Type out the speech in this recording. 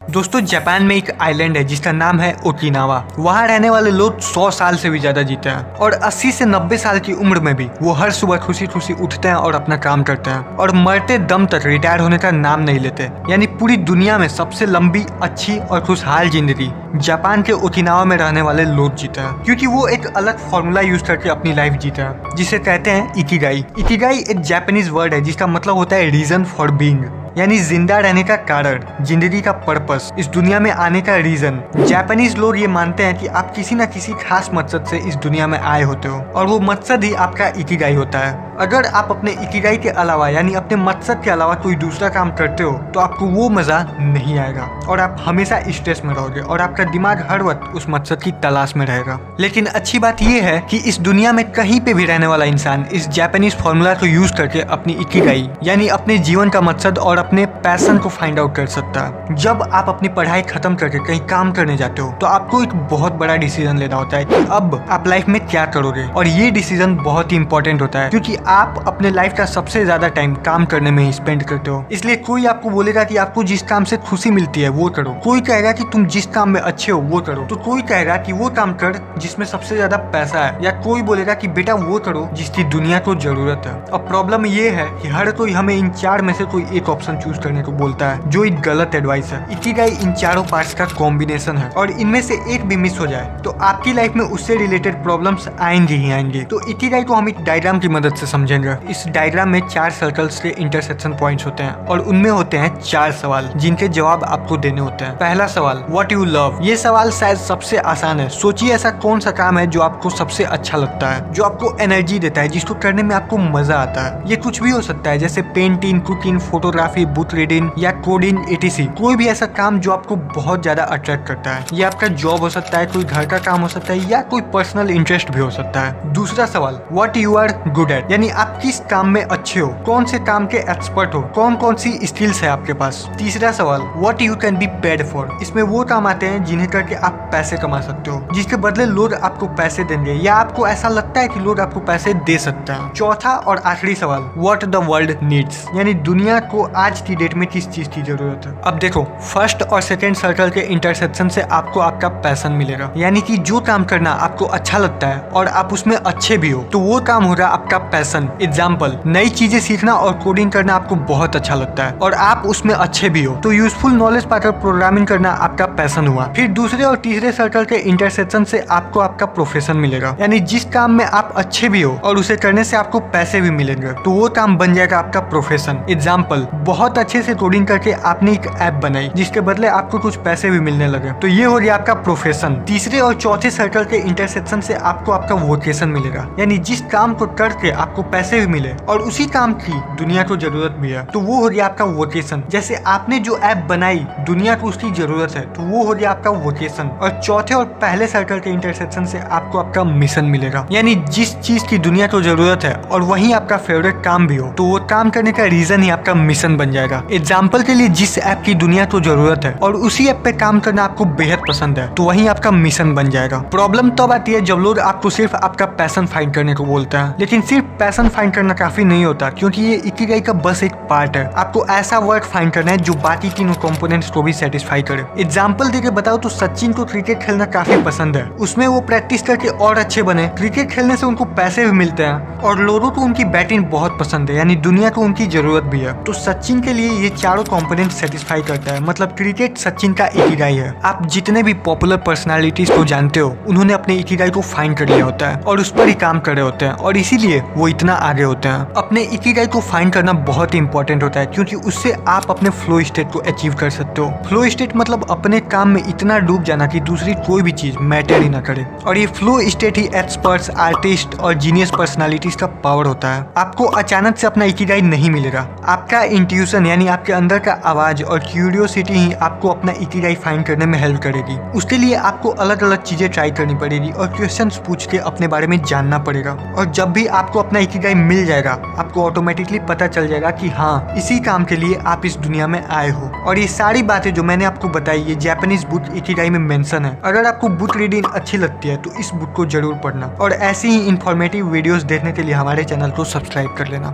दोस्तों जापान में एक आइलैंड है जिसका नाम है ओकिनावा। वहाँ रहने वाले लोग 100 साल से भी ज्यादा जीते हैं और 80 से 90 साल की उम्र में भी वो हर सुबह खुशी खुशी उठते हैं और अपना काम करते हैं और मरते दम तक रिटायर होने का नाम नहीं लेते। यानी पूरी दुनिया में सबसे लंबी, अच्छी और खुशहाल जिंदगी जापान के ओकिनावा में रहने वाले लोग जीते हैं, क्योंकि वो एक अलग फॉर्मूला यूज करके अपनी लाइफ जीते हैं जिसे कहते हैं इकिगाई। इकिगाई एक जापानीज वर्ड है जिसका मतलब होता है रीजन फॉर बीइंग, यानी जिंदा रहने का कारण, जिंदगी का पर्पस, इस दुनिया में आने का रीजन। जापानीज लोग ये मानते हैं कि आप किसी न किसी खास मकसद से इस दुनिया में आए होते हो और वो मकसद ही आपका इकिगाई होता है। अगर आप अपने इकिगाई के अलावा यानी अपने मकसद के अलावा कोई दूसरा काम करते हो तो आपको वो मजा नहीं आएगा और आप हमेशा स्ट्रेस में रहोगे और आपका दिमाग हर वक्त उस मकसद की तलाश में रहेगा। लेकिन अच्छी बात ये है कि इस दुनिया में कहीं पे भी रहने वाला इंसान इस जापानीज फॉर्मूला को यूज करके अपनी इकिगाई यानी अपने जीवन का मकसद और अपने पैशन को फाइंड आउट कर सकता है। जब आप अपनी पढ़ाई खत्म करके कहीं काम करने जाते हो तो आपको एक बहुत बड़ा डिसीजन लेना होता है कि अब आप लाइफ में क्या करोगे, और ये डिसीजन बहुत ही इंपॉर्टेंट होता है क्योंकि आप अपने लाइफ का सबसे ज्यादा टाइम काम करने में ही स्पेंड करते हो। इसलिए कोई आपको बोलेगा कि आपको जिस काम से खुशी मिलती है वो करो, कोई कहेगा कि तुम जिस काम में अच्छे हो वो करो, तो कोई कहेगा कि वो काम कर जिसमें सबसे ज्यादा पैसा है, या कोई बोलेगा कि बेटा वो करो जिसकी दुनिया को जरूरत है। अब प्रॉब्लम ये है कि हर कोई हमें इन चार में से कोई एक ऑप्शन चूज करने को बोलता है, जो एक गलत एडवाइस है। इकिगाई इन चारों पार्ट्स का कॉम्बिनेशन है और इनमें से एक भी मिस हो जाए तो आपकी लाइफ में उससे रिलेटेड प्रॉब्लम्स आएंगे ही आएंगे। तो इकिगाई को हम एक डायग्राम की मदद से समझेंगे। इस डायग्राम में 4 सर्कल्स के इंटरसेक्शन पॉइंट्स होते हैं और उनमें होते हैं 4 सवाल जिनके जवाब आपको देने होते हैं। पहला सवाल, व्हाट यू लव। ये सवाल शायद सबसे आसान है। सोचिए ऐसा कौन सा काम है जो आपको सबसे अच्छा लगता है, जो आपको एनर्जी देता है, जिसको करने में आपको मजा आता है। ये कुछ भी हो सकता है जैसे painting, cooking, photography, book reading या कोडिंग etc। कोई भी ऐसा काम जो आपको बहुत ज्यादा अट्रैक्ट करता है। ये आपका जॉब हो सकता है, कोई घर का काम हो सकता है या कोई पर्सनल इंटरेस्ट भी हो सकता है। दूसरा सवाल, what you are good at, यानी आप किस काम में अच्छे हो, कौन से काम के एक्सपर्ट हो, कौन कौन सी स्किल्स है आपके पास। तीसरा सवाल, what you can be paid for, इसमें वो काम आते हैं जिन्हें करके आप पैसे कमा सकते हो, जिसके बदले लोग आपको पैसे देंगे या आपको ऐसा लगता है कि लोग आपको पैसे दे सकते हैं। चौथा और आखिरी सवाल, व्हाट द वर्ल्ड नीड्स, यानी दुनिया को आज की डेट में किस चीज की जरूरत है। अब देखो, फर्स्ट और सेकंड सर्कल के इंटरसेक्शन से आपको आपका पैशन मिलेगा, यानी कि जो काम करना आपको अच्छा लगता है और आप उसमें अच्छे भी हो तो वो काम हो रहा आपका पैशन। एग्जाम्पल, नई चीजें सीखना और कोडिंग करना आपको बहुत अच्छा लगता है और आप उसमें अच्छे भी हो तो यूजफुल नॉलेज पाकर प्रोग्रामिंग करना आपका पैशन हुआ। फिर दूसरे और तीसरे सर्कल के इंटरसेक्शन से आपको आपका प्रोफेशन मिलेगा, यानी जिस काम में आप अच्छे भी हो और उसे करने से आपको पैसे भी मिलेंगे तो वो काम बन जाएगा आपका प्रोफेशन। एग्जाम्पल, बहुत अच्छे से कोडिंग करके आपने एक ऐप बनाई जिसके बदले आपको कुछ पैसे भी मिलने लगे तो ये हो गया आपका प्रोफेशन। तीसरे और चौथे सर्कल के इंटरसेक्शन से आपको आपका वोकेशन मिलेगा, यानी जिस काम को करके आपको पैसे भी मिले और उसी काम की दुनिया को जरूरत भी है तो वो हो गया आपका वोकेशन। जैसे आपने जो ऐप बनाई, दुनिया को उसकी जरूरत है तो वो हो गया आपका वोकेशन। और चौथे और पहले सर्कल के इंटरसेक्शन से आपको आपका मिशन मिलेगा, यानी जिस चीज की दुनिया को जरूरत है और वही आपका फेवरेट काम भी हो तो वो काम करने का रीजन ही आपका मिशन बन जाएगा। एग्जाम्पल के लिए, जिस ऐप की दुनिया को जरूरत है और उसी ऐप पे काम करना आपको बेहद पसंद है तो वही आपका मिशन बन जाएगा। प्रॉब्लम तब आती है जब लोग आपको सिर्फ आपका पैशन फाइंड करने को बोलते हैं, लेकिन सिर्फ पैशन फाइंड करना काफी नहीं होता क्योंकि ये इकिगाई का बस एक पार्ट है। आपको ऐसा वर्क फाइंड करना है जो बाकी तीनों कंपोनेंट्स को भी सेटिस्फाई करे। एग्जाम्पल देके बताओ तो सचिन को क्रिकेट खेलना काफी पसंद है, उसमें वो प्रैक्टिस करके और अच्छे बने। क्रिकेट खेलने से उनको पैसे भी मिलते हैं और लोगों को उनकी बैटिंग बहुत पसंद है, यानी दुनिया को उनकी जरूरत भी है। तो सचिन के लिए ये चारों कंपोनेंट सेटिस्फाई करता है, मतलब क्रिकेट सचिन का इकिगाई है। आप जितने भी पॉपुलर पर्सनालिटीज को जानते हो उन्होंने अपने इकिगाई को फाइंड कर लिया होता है और उस पर ही काम कर रहे होते हैं और इसीलिए वो इतना आगे होते हैं। अपने इकिगाई को फाइंड करना बहुत ही इंपॉर्टेंट होता है क्योंकि उससे आप अपने फ्लो स्टेट को अचीव कर सकते हो। फ्लो स्टेट मतलब अपने काम में इतना डूब जाना कि दूसरी कोई भी चीज मैटर ही ना करे, और ये फ्लो स्टेट ही एक्सपर्ट्स, आर्टिस्ट और जीनियस पर्सनालिटीज का पावर होता है। आपको अचानक से अपना इकिगाई नहीं मिलेगा, आपका इंट्यूशन यानी आपके अंदर का आवाज और क्यूरियोसिटी ही आपको अपना इकिगाई फाइंड करने में हेल्प करेगी। उसके लिए आपको अलग अलग चीजें ट्राई करनी पड़ेगी और क्वेश्चंस पूछ के अपने बारे में जानना पड़ेगा। और जब भी आपको अपना इकिगाई मिल जाएगा आपको ऑटोमेटिकली पता चल जाएगा कि हाँ, इसी काम के लिए आप इस दुनिया में आए हो। और ये सारी बातें जो मैंने आपको बताई ये जापानीज बुक इकिगाई में मेंशन है। अगर आपको बुक रीडिंग अच्छी लगती है तो इस बुक को जरूर पढ़ना और ऐसी ही इंफॉर्मेटिव वीडियोस देखने के लिए हमारे चैनल को सब्सक्राइब कर लेना।